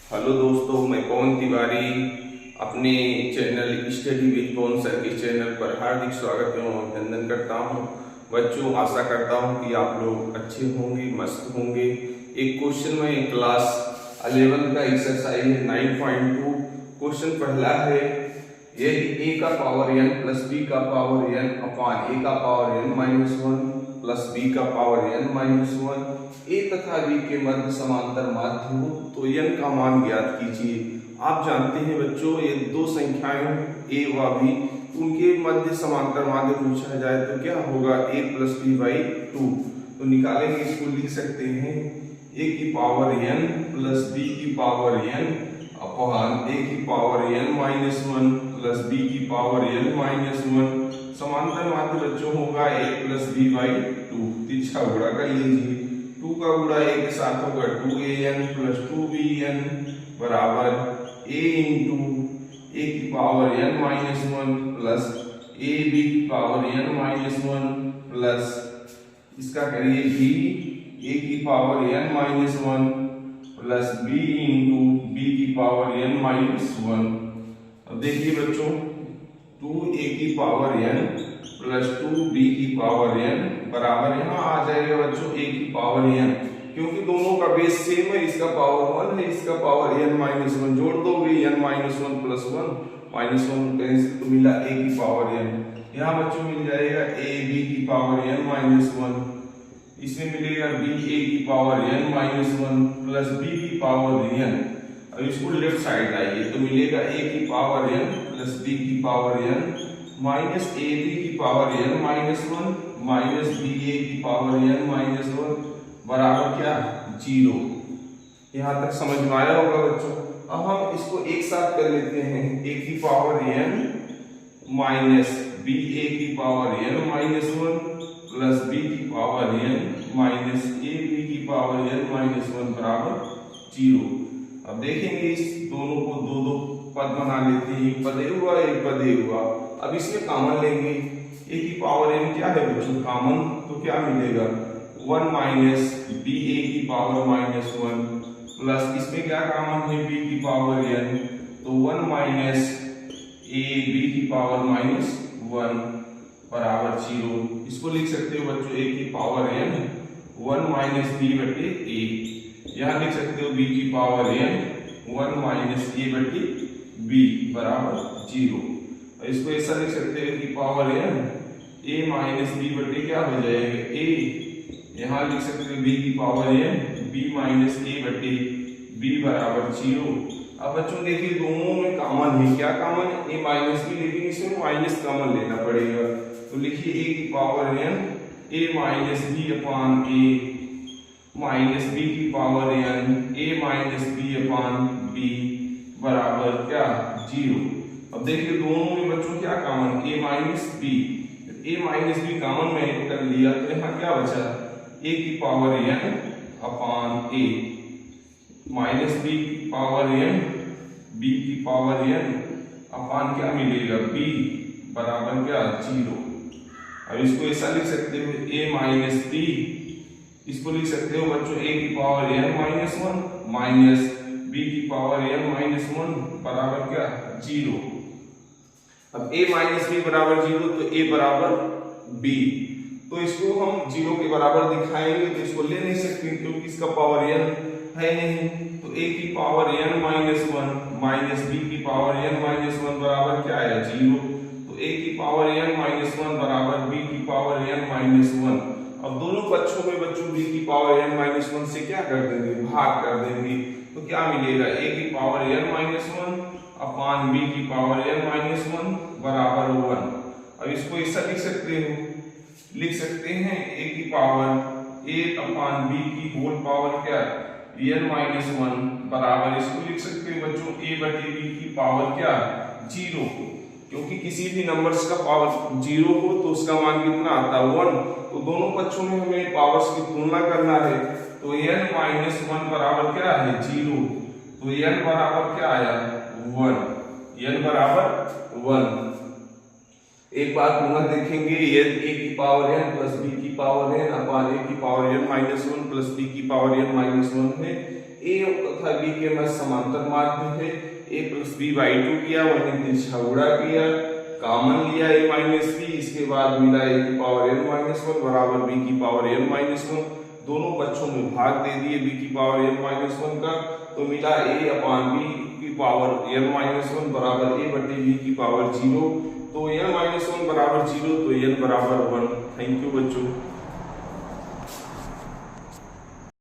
Hello दोस्तों, मैं पवन तिवारी अपने channel study with Pawan sir के चैनल पर हार्दिक स्वागत एवं अभिनंदन करता हूं। बच्चों, आशा करता हूं कि आप लोग अच्छे होंगे, मस्त होंगे। एक क्वेश्चन में क्लास 11 का एक्सरसाइज है 9.2। क्वेश्चन पहला है, यदि a का पावर n प्लस b का पावर n अपॉन a का power n minus 1 plus b का पावर n माइनस 1 a तथा b के मध्य समांतर माध्य हो तो n का मान ज्ञात कीजिए। आप जानते हैं बच्चों, ये दो संख्याएं a व b, उनके मध्य समांतर माध्य पूछा जाए तो क्या होगा, a प्लस बी बाई 2। तो निकालेंगे, इसको लिख सकते हैं a की पावर n प्लस b की पावर n अपॉन a की power n minus 1 plus b की पावर n माइनस 1। समांतर माध्य बच्चों होगा a प्लस बी बाई 2। तिरछा गुणा कर लीजिए, 2 का गुणा a के साथ होगा 2an प्लस 2bn बराबर a इंटू a की power n minus 1 plus ab की पावर n माइनस 1 प्लस इसका करिए b a की power n minus 1 plus b into b की पावर n माइनस 1। अब देखिए बच्चों, 2a की पावर n प्लस 2b की पावर n बराबर यहाँ आ जाएगा बच्चों a की पावर n, क्योंकि दोनों का बेस सेम है। इसका पावर 1 है, इसका पावर n माइनस 1। जोड़ दोगे n minus 1 plus 1 minus 1 cancel तो मिला a की पावर n। यहाँ बच्चों मिल जाएगा a b की पावर n माइनस 1, इसमें मिलेगा b a की power n minus 1 plus b की पावर n। अब इसको लेफ्ट साइड लाइए तो मिलेगा a की पावर n प्लस b की power n minus A B की power n minus 1 minus B A की पावर n माइनस 1 बराबर क्या, 0। यहाँ तक समझ में आया होगा बच्चों। अब हम इसको एक साथ कर लेते हैं, a की power n minus B A की power n minus 1 plus b की power n minus A B की पावर n माइनस 1 बराबर 0। अब देखेंगे इस दोनों को दो दो पद बना लेते हैं, एक पद ए हुआ एक पद ए हुआ। अब इसमें कॉमन लेंगे, a की पावर n क्या है बच्चों कॉमन, तो क्या मिलेगा 1 माइनस बी ए की पावर माइनस 1 प्लस इसमें क्या कॉमन है b की पावर n, तो 1 माइनस ए बी की पावर माइनस 1 बराबर 0। इसको लिख सकते हो बच्चों a की पावर n 1 माइनस बी बटे ए, यहाँ लिख सकते हो b की पावर n 1 माइनस ए बटे b बराबर 0। इसको ऐसा लिख सकते हैं कि power n a minus B बटे क्या हो जाएगा a, यहाँ लिख सकते हो b की power n b minus a बटे b बराबर 0। अब बच्चों देखिए दोनों में कॉमन है, क्या कॉमन है a माइनस बी, लेकिन इसमें माइनस कॉमन लेना पड़ेगा। तो लिखिए a की power n a minus B upon a minus B की power n a minus B upon b बराबर क्या, 0। अब देखिए दोनों में बच्चों क्या common, a minus B, a minus B common में कर लिया तो यहाँ क्या बचा, a की power n upon a minus B की पावर n b की पावर n अपॉन क्या मिलेगा b बराबर क्या, 0। अब इसको ऐसा लिख सकते हो a माइनस b, इसको लिख सकते हो बच्चों a की power n minus 1 minus b की पावर n माइनस 1 बराबर क्या, 0। अब a माइनस बी बराबर 0 तो a बराबर b, तो इसको हम 0 के बराबर दिखाएंगे तो इसको ले नहीं सकते क्योंकि इसका पावर n है नहीं। तो a की power n minus 1 minus b की पावर n माइनस 1 बराबर क्या है, 0। तो a की पावर n माइनस 1 बराबर b की पावर n माइनस 1। अब दोनों पक्षों में बच्चों b की पावर n माइनस 1 से क्या कर देंगे, भाग कर देंगे। तो क्या मिलेगा, a की power n minus 1 upon b की पावर n माइनस 1 बराबर 1। अब इसको ऐसा लिख सकते हो, लिख सकते हैं a की पावर a अपॉन b की होल पावर क्या, n माइनस 1 बराबर, इसको लिख सकते हैं बच्चों a बटे b की पावर क्या, 0। क्योंकि किसी भी नंबर्स का पावर 0 हो तो उसका मान कितना आता है, 1। तो दोनों पक्षों में हमें पावर्स की तुलना करना है, तो n माइनस 1 बराबर क्या है, 0। तो n बराबर क्या आया, 1, n बराबर 1। एक बार पुनः देखेंगे, यदि a की पावर n प्लस b की पावर n अपॉन a की power n minus 1 plus b की पावर n माइनस 1 है, ए तथा बी के मध्य समांतर मार्ग में है, a प्लस बी बाई 2 किया, वहीं तिरछा गुणा किया, कॉमन लिया a माइनस बी, इसके बाद मिला a की पावर n माइनस 1 बराबर b की पावर n माइनस 1, दोनों पक्षों में भाग दे दिए b की पावर n माइनस 1 का, तो मिला a अपान b की पावर n माइनस 1 बराबर a बटे b की पावर 0, तो n माइनस 1 बराबर 0, तो n बराबर 1। थैंक यू बच्चों।